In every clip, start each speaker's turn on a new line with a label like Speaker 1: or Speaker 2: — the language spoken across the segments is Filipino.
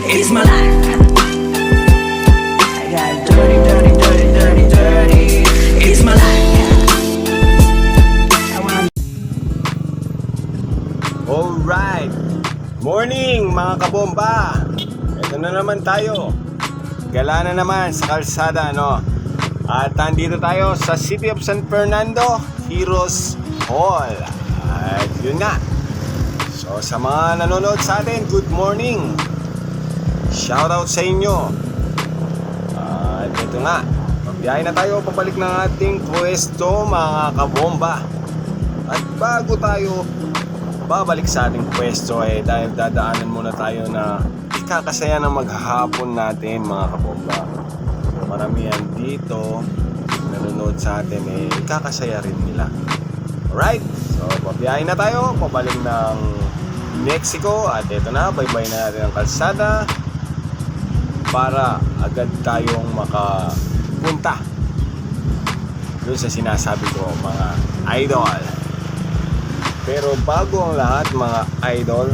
Speaker 1: It's my life. I got dirty, dirty, dirty, dirty, dirty. It's my life. I wanna...
Speaker 2: Alright, morning mga kabomba. Ito na naman tayo. Gala na naman sa kalsada, no? At nandito tayo sa City of San Fernando Heroes Hall. At yun nga. So sa mga nanonood sa atin, good morning. Shoutout sa inyo. At ito nga, magbiyahe na tayo pabalik ng ating pwesto mga kabomba. At bago tayo babalik sa ating pwesto dahil dadaanan muna tayo na ikakasaya ng maghahapon natin mga kabomba. So, maramihan dito nanonood sa atin ikakasaya rin nila. Alright, so pabiyahin na tayo pabalik ng Mexico. At ito na, baybay na natin ang kalsada para agad tayong makapunta doon sa sinasabi ko mga idol. Pero bago ang lahat mga idol,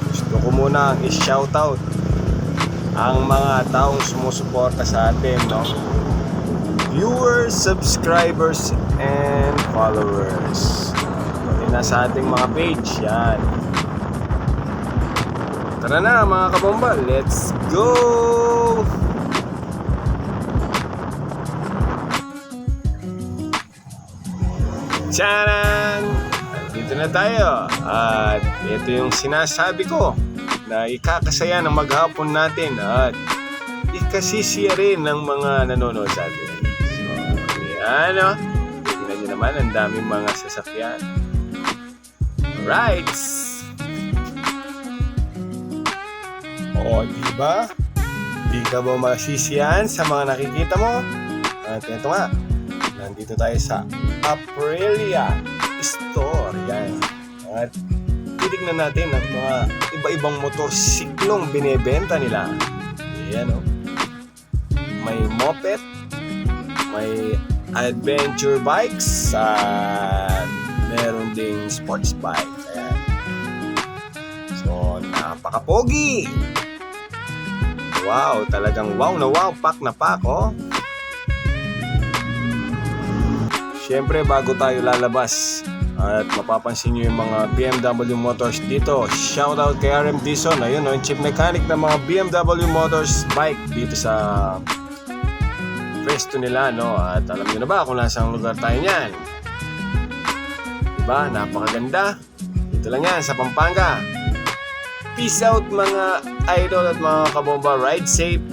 Speaker 2: gusto ko muna i-shoutout ang mga taong sumusuporta sa atin, no? Viewers, subscribers, and followers. Pati na sa ating mga page, yan. Tara na mga kabomba, let's go! Tcharan! Dito na tayo. At ito yung sinasabi ko na ikakasaya ng maghapon natin at ikasisiya rin ng mga nanonood sa atin. So, yan o. Tingnan nyo naman, ang daming mga sasakyan. Alright. O, diba? Di ka ba masisiyan sa mga nakikita mo? At ito nga, nandito tayo sa Aprilia Store, yan. At titignan natin ang mga iba-ibang motorsiklong binebenta nila. Yan o. May moped, may adventure bikes, at meron ding sports bike. Ayan. So, napaka-pogi! Wow, talagang wow na wow, pack na pack, oh. Siyempre, bago tayo lalabas at mapapansin nyo yung mga BMW Motors dito, shoutout kay RM Dizon. Ayun, yung chief mechanic ng mga BMW Motors bike dito sa pwesto nila, no? At alam nyo na ba kung nasang lugar tayo niyan? Diba? Napakaganda. Dito lang yan, sa Pampanga. Peace out mga idol at mga kabomba. Ride safe.